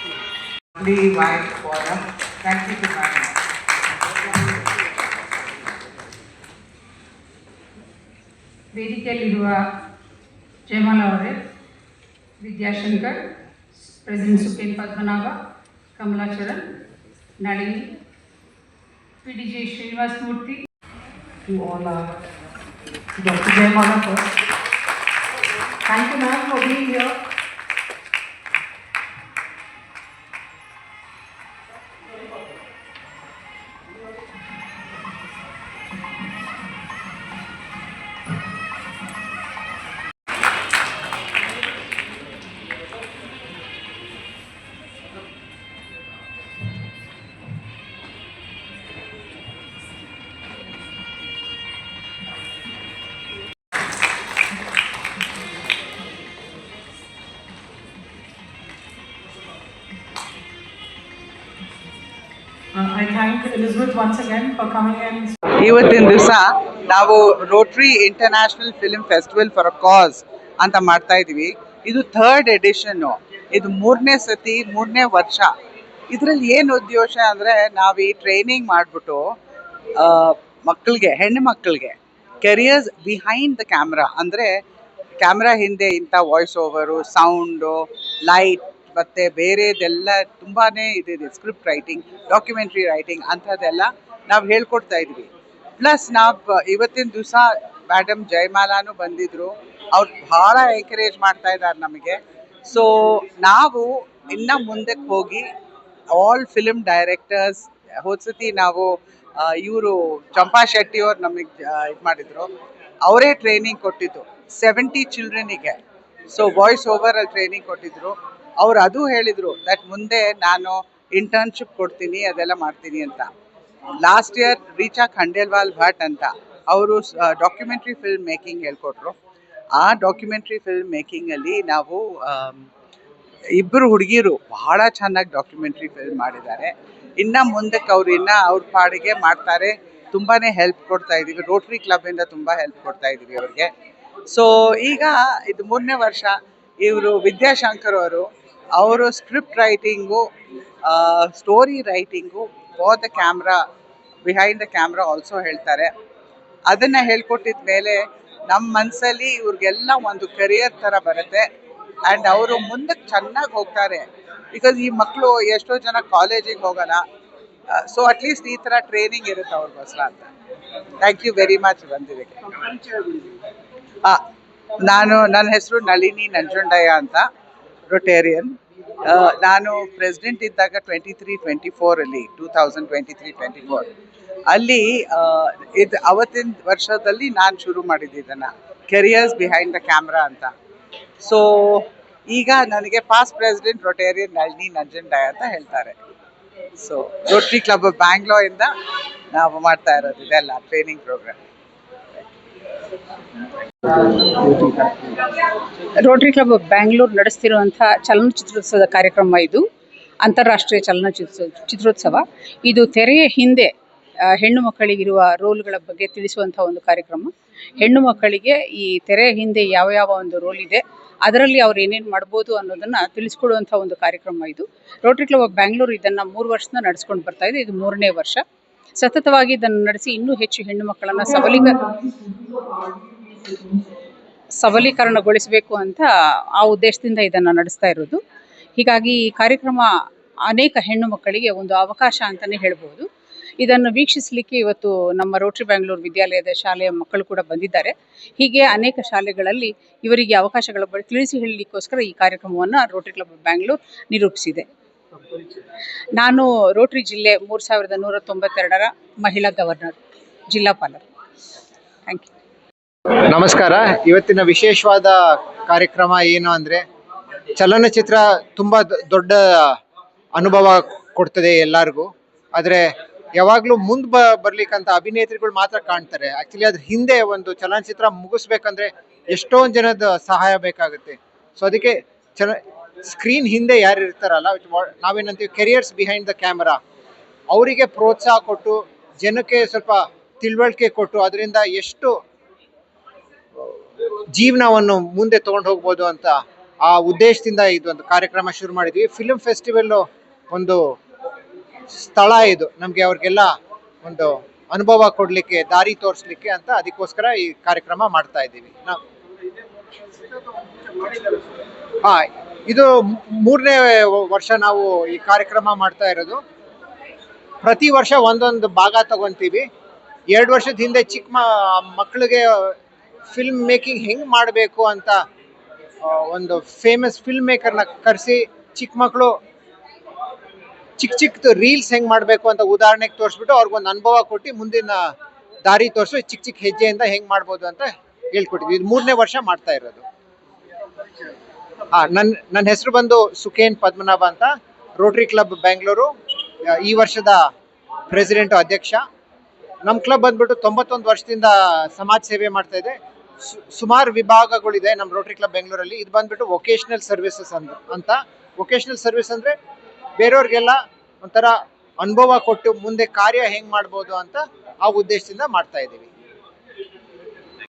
Only wife forum. Thank you very much. ವೇದಿಕೆಯಲ್ಲಿರುವ ಜಯಮಾಲ ಅವರೇ, Vidyashankar, president Suken Padmanabha, Kamalacharan, Nalini, PDG Srinivas Murthy, to all our Dr. Jayamala first. Thank you, ma'am, for being here. I thank Elizabeth once again for coming in. ಇವತ್ತಿನ ದಿವಸ ನಾವು rotary international film festival for a cause ಅಂತ ಮಾಡ್ತಾ ಇದ್ದೀವಿ. ಇದು 3rd ಎಡಿಷನ್ನು. ಇದು 3ನೇ ಸತಿ, 3ನೇ ವರ್ಷ. ಇದರಲ್ಲಿ ಏನು ಉದ್ದೇಶ ಅಂದರೆ, ನಾವು ಈ ಟ್ರೈನಿಂಗ್ ಮಾಡಿಬಿಟ್ಟು ಮಕ್ಕಳಿಗೆ, ಹೆಣ್ಣು ಮಕ್ಕಳಿಗೆ ಕೆರಿಯರ್ಸ್ ಬಿಹೈಂಡ್ ದ ಕ್ಯಾಮ್ರಾ, ಅಂದರೆ ಕ್ಯಾಮ್ರಾ ಹಿಂದೆ ಇಂಥ ವಾಯ್ಸ್ ಓವರು, ಸೌಂಡು, ಲೈಟ್ ಮತ್ತು ಬೇರೆದೆಲ್ಲ ತುಂಬಾ ಇದಿದೆ. ಸ್ಕ್ರಿಪ್ಟ್ ರೈಟಿಂಗ್, ಡಾಕ್ಯುಮೆಂಟ್ರಿ ರೈಟಿಂಗ್ ಅಂಥದ್ದೆಲ್ಲ ನಾವು ಹೇಳ್ಕೊಡ್ತಾ ಇದ್ವಿ. ಪ್ಲಸ್ ನಾವು ಇವತ್ತಿನ ದಿವಸ ಮೇಡಮ್ ಜಯಮಾಲಾನು ಬಂದಿದ್ದರು. ಅವ್ರು ಭಾಳ ಎಂಕರೇಜ್ ಮಾಡ್ತಾ ಇದ್ದಾರೆ ನಮಗೆ. ಸೊ ನಾವು ಇನ್ನು ಮುಂದಕ್ಕೆ ಹೋಗಿ ಆಲ್ ಫಿಲ್ಮ್ ಡೈರೆಕ್ಟರ್ಸ್, ಹೋದ್ಸತಿ ನಾವು ಇವರು ಚಂಪಾ ಶೆಟ್ಟಿ ಅವ್ರು ನಮಗೆ ಇದು ಮಾಡಿದರು. ಅವರೇ ಟ್ರೈನಿಂಗ್ ಕೊಟ್ಟಿದ್ದು 70 ಚಿಲ್ಡ್ರನಿಗೆ. ಸೊ ವಾಯ್ಸ್ ಓವರಲ್ಲಿ ಟ್ರೈನಿಂಗ್ ಕೊಟ್ಟಿದ್ದರು. ಅವ್ರು ಅದು ಹೇಳಿದರು ದಟ್ ಮುಂದೆ ನಾನು ಇಂಟರ್ನ್ಶಿಪ್ ಕೊಡ್ತೀನಿ, ಅದೆಲ್ಲ ಮಾಡ್ತೀನಿ ಅಂತ. ಲಾಸ್ಟ್ ಇಯರ್ ರೀಚಾ ಖಂಡೇಲ್ವಾಲ್ ಭಟ್ ಅಂತ ಅವರು ಡಾಕ್ಯುಮೆಂಟ್ರಿ ಫಿಲ್ಮ್ ಮೇಕಿಂಗ್ ಹೇಳ್ಕೊಟ್ರು. ಆ ಡಾಕ್ಯುಮೆಂಟ್ರಿ ಫಿಲ್ಮ್ ಮೇಕಿಂಗಲ್ಲಿ ನಾವು ಇಬ್ಬರು ಹುಡುಗಿರು ಭಾಳ ಚೆನ್ನಾಗಿ ಡಾಕ್ಯುಮೆಂಟ್ರಿ ಫಿಲ್ಮ್ ಮಾಡಿದ್ದಾರೆ. ಇನ್ನು ಮುಂದಕ್ಕೆ ಅವ್ರು ಅವ್ರ ಪಾಡಿಗೆ ಮಾಡ್ತಾರೆ. ತುಂಬಾ ಹೆಲ್ಪ್ ಕೊಡ್ತಾ ಇದ್ದೀವಿ. ರೋಟ್ರಿ ಕ್ಲಬ್ಬಿಂದ ತುಂಬ ಹೆಲ್ಪ್ ಕೊಡ್ತಾ ಇದ್ದೀವಿ ಅವ್ರಿಗೆ. ಸೊ ಈಗ ಇದು 3ನೇ ವರ್ಷ. ಇವರು ವಿದ್ಯಾಶಂಕರ್ ಅವರು script writing, story writing for the camera, behind the camera also ಹೇಳ್ತಾರೆ. ಅದನ್ನು ಹೇಳ್ಕೊಟ್ಟಿದ ಮೇಲೆ ನಮ್ಮ ಮನಸ್ಸಲ್ಲಿ ಇವ್ರಿಗೆಲ್ಲ ಒಂದು ಕರಿಯರ್ ಥರ ಬರುತ್ತೆ. ಆ್ಯಂಡ್ ಅವರು ಮುಂದಕ್ಕೆ ಚೆನ್ನಾಗಿ ಹೋಗ್ತಾರೆ. ಬಿಕಾಸ್ ಈ ಮಕ್ಕಳು ಎಷ್ಟೋ ಜನ ಕಾಲೇಜಿಗೆ ಹೋಗೋಲ್ಲ. ಸೊ ಅಟ್ಲೀಸ್ಟ್ ಈ ಥರ ಟ್ರೈನಿಂಗ್ ಇರುತ್ತೆ ಅವ್ರಿಗೋಸ್ಕರ ಅಂತ. ಥ್ಯಾಂಕ್ ಯು ವೆರಿ ಮಚ್ ಬಂದಿದ್ದಕ್ಕೆ. ನನ್ನ ಹೆಸರು ನಳಿನಿ ನಂಜುಂಡಯ್ಯ ಅಂತ, ರೊಟೇರಿಯನ್. ನಾನು ಪ್ರೆಸಿಡೆಂಟ್ ಇದ್ದಾಗ 23-24 2023-24 ಅಲ್ಲಿ ಇದು ಅವತ್ತಿನ ವರ್ಷದಲ್ಲಿ ನಾನು ಶುರು ಮಾಡಿದ್ದೆ ಇದನ್ನು, ಕೆರಿಯರ್ಸ್ ಬಿಹೈಂಡ್ ದ ಕ್ಯಾಮ್ರಾ ಅಂತ. ಸೊ ಈಗ ನನಗೆ past president rotarian Nalini Nanjundaiah ಅಂತ ಹೇಳ್ತಾರೆ. ಸೊ ರೋಟರಿ ಕ್ಲಬ್ ಆಫ್ ಬ್ಯಾಂಗ್ಳೂರಿಂದ ನಾವು ಮಾಡ್ತಾ ಇರೋದು ಇದೆಲ್ಲ training programme. Rotary club of Bangalore ನಡೆಸ್ತಿರುವಂಥ ಚಲನಚಿತ್ರೋತ್ಸವದ ಕಾರ್ಯಕ್ರಮ ಇದು. ಅಂತಾರಾಷ್ಟ್ರೀಯ ಚಿತ್ರೋತ್ಸವ. ಇದು ತೆರೆಯ ಹಿಂದೆ ಹೆಣ್ಣು ಮಕ್ಕಳಿಗಿರುವ ರೋಲ್ಗಳ ಬಗ್ಗೆ ತಿಳಿಸುವಂಥ ಒಂದು ಕಾರ್ಯಕ್ರಮ. ಹೆಣ್ಣು ಮಕ್ಕಳಿಗೆ ಈ ತೆರೆಯ ಹಿಂದೆ ಯಾವ ಯಾವ ಒಂದು ರೋಲ್ ಇದೆ, ಅದರಲ್ಲಿ ಅವ್ರು ಏನೇನು ಮಾಡ್ಬೋದು ಅನ್ನೋದನ್ನು ತಿಳಿಸ್ಕೊಡುವಂಥ ಒಂದು ಕಾರ್ಯಕ್ರಮ ಇದು. ರೋಟರಿ ಕ್ಲಬ್ ಆಫ್ ಬ್ಯಾಂಗ್ಳೂರ್ ಇದನ್ನು 3 ವರ್ಷದಿಂದ ನಡೆಸ್ಕೊಂಡು ಬರ್ತಾ ಇದೆ. ಇದು 3ನೇ ವರ್ಷ. ಸತತವಾಗಿ ಇದನ್ನು ನಡೆಸಿ ಇನ್ನೂ ಹೆಚ್ಚು ಹೆಣ್ಣು ಮಕ್ಕಳನ್ನು ಸಬಲೀಕರಣಗೊಳಿಸಬೇಕು ಅಂತ ಆ ಉದ್ದೇಶದಿಂದ ಇದನ್ನು ನಡೆಸ್ತಾ ಇರೋದು. ಹೀಗಾಗಿ ಈ ಕಾರ್ಯಕ್ರಮ ಅನೇಕ ಹೆಣ್ಣು ಮಕ್ಕಳಿಗೆ ಒಂದು ಅವಕಾಶ ಅಂತಲೇ ಹೇಳ್ಬೋದು. ಇದನ್ನು ವೀಕ್ಷಿಸಲಿಕ್ಕೆ ಇವತ್ತು ನಮ್ಮ ರೋಟರಿ ಬ್ಯಾಂಗ್ಳೂರ್ ವಿದ್ಯಾಲಯದ ಶಾಲೆಯ ಮಕ್ಕಳು ಕೂಡ ಬಂದಿದ್ದಾರೆ. ಹೀಗೆ ಅನೇಕ ಶಾಲೆಗಳಲ್ಲಿ ಇವರಿಗೆ ಅವಕಾಶಗಳ ಬಗ್ಗೆ ತಿಳಿಸಿ ಹೇಳಲಿಕ್ಕೋಸ್ಕರ ಈ ಕಾರ್ಯಕ್ರಮವನ್ನು ರೋಟರಿ ಕ್ಲಬ್ ಆಫ್ ಬ್ಯಾಂಗ್ಳೂರ್ ನಿರೂಪಿಸಿದೆ. ನಾನು ರೋಟರಿ ಜಿಲ್ಲೆ 3192ರ ಮಹಿಳಾ ಗವರ್ನರ್, ಜಿಲ್ಲಾಪಾಲರು. Thank you. ನಮಸ್ಕಾರ. ಇವತ್ತಿನ ವಿಶೇಷವಾದ ಕಾರ್ಯಕ್ರಮ ಏನು ಅಂದರೆ, ಚಲನಚಿತ್ರ ತುಂಬ ದೊಡ್ಡ ಅನುಭವ ಕೊಡ್ತದೆ ಎಲ್ಲರಿಗೂ. ಆದರೆ ಯಾವಾಗಲೂ ಮುಂದೆ ಬರ್ಲಿಕ್ಕಂತ ಅಭಿನೇತ್ರಿಗಳು ಮಾತ್ರ ಕಾಣ್ತಾರೆ. ಆ್ಯಕ್ಚುಲಿ ಅದ್ರ ಹಿಂದೆ ಒಂದು ಚಲನಚಿತ್ರ ಮುಗಿಸ್ಬೇಕಂದ್ರೆ ಎಷ್ಟೊಂದು ಜನದ ಸಹಾಯ ಬೇಕಾಗುತ್ತೆ. ಸೊ ಅದಕ್ಕೆ ಸ್ಕ್ರೀನ್ ಹಿಂದೆ ಯಾರು ಇರ್ತಾರಲ್ಲ, ನಾವೇನಂತೀವಿ ಕೆರಿಯರ್ಸ್ ಬಿಹೈಂಡ್ ದ ಕ್ಯಾಮರಾ, ಅವರಿಗೆ ಪ್ರೋತ್ಸಾಹ ಕೊಟ್ಟು ಜನಕ್ಕೆ ಸ್ವಲ್ಪ ತಿಳುವಳಿಕೆ ಕೊಟ್ಟು ಅದರಿಂದ ಎಷ್ಟು ಜೀವನವನ್ನು ಮುಂದೆ ತಗೊಂಡು ಹೋಗ್ಬೋದು ಅಂತ ಆ ಉದ್ದೇಶದಿಂದ ಇದೊಂದು ಕಾರ್ಯಕ್ರಮ ಶುರು ಮಾಡಿದ್ವಿ. ಫಿಲ್ಮ್ ಫೆಸ್ಟಿವಲ್ ಒಂದು ಸ್ಥಳ ಇದು, ನಮಗೆ ಅವ್ರಿಗೆಲ್ಲ ಒಂದು ಅನುಭವ ಕೊಡ್ಲಿಕ್ಕೆ, ದಾರಿ ತೋರಿಸ್ಲಿಕ್ಕೆ ಅಂತ ಅದಕ್ಕೋಸ್ಕರ ಈ ಕಾರ್ಯಕ್ರಮ ಮಾಡ್ತಾ ಇದ್ದೀವಿ ನಾವು. ಹಾ, ಇದು 3ನೇ ವರ್ಷ ನಾವು ಈ ಕಾರ್ಯಕ್ರಮ ಮಾಡ್ತಾ ಇರೋದು. ಪ್ರತಿ ವರ್ಷ ಒಂದೊಂದು ಭಾಗ ತಗೊಂತೀವಿ. 2 ವರ್ಷದ ಹಿಂದೆ ಚಿಕ್ಕ ಮಕ್ಕಳಿಗೆ ಫಿಲ್ಮ್ ಮೇಕಿಂಗ್ ಹೆಂಗ್ ಮಾಡಬೇಕು ಅಂತ ಒಂದು ಫೇಮಸ್ ಫಿಲ್ಮ್ ಮೇಕರ್ನ ಕರೆಸಿ ಚಿಕ್ಕ ಮಕ್ಕಳು ಚಿಕ್ಕದು ರೀಲ್ಸ್ ಹೆಂಗ್ ಮಾಡಬೇಕು ಅಂತ ಉದಾಹರಣೆಗೆ ತೋರಿಸ್ಬಿಟ್ಟು ಅವ್ರಿಗೊಂದು ಅನುಭವ ಕೊಟ್ಟು ಮುಂದಿನ ದಾರಿ ತೋರಿಸಿ ಚಿಕ್ಕ ಹೆಜ್ಜೆಯಿಂದ ಹೆಂಗ್ ಮಾಡ್ಬೋದು ಅಂತ ಹೇಳ್ಕೊಟ್ಟಿದ್ವಿ. ಇದು 3ನೇ ವರ್ಷ ಮಾಡ್ತಾ ಇರೋದು. ನನ್ನ ಹೆಸರು ಬಂದು ಸುಖೇನ್ ಪದ್ಮನಾಭ ಅಂತ, ರೋಟರಿ ಕ್ಲಬ್ ಬೆಂಗಳೂರು ಈ ವರ್ಷದ ಪ್ರೆಸಿಡೆಂಟ್ ಅಧ್ಯಕ್ಷ. ನಮ್ಮ ಕ್ಲಬ್ ಬಂದ್ಬಿಟ್ಟು 91 ವರ್ಷದಿಂದ ಸಮಾಜ ಸೇವೆ ಮಾಡ್ತಾ ಇದೆ. ಸುಮಾರು ವಿಭಾಗಗಳಿದೆ ನಮ್ಮ ರೋಟರಿ ಕ್ಲಬ್ ಬೆಂಗಳೂರಲ್ಲಿ. ಇದು ಬಂದ್ಬಿಟ್ಟು ವೊಕೇಶನಲ್ ಸರ್ವಿಸಸ್ ಅಂತ. ವೊಕೇಶನಲ್ ಸರ್ವಿಸ್ ಅಂದ್ರೆ ಬೇರೆಯವ್ರಿಗೆಲ್ಲ ಒಂಥರ ಅನುಭವ ಕೊಟ್ಟು ಮುಂದೆ ಕಾರ್ಯ ಹೆಂಗ್ ಮಾಡ್ಬೋದು ಅಂತ ಆ ಉದ್ದೇಶದಿಂದ ಮಾಡ್ತಾ ಇದ್ದೀವಿ.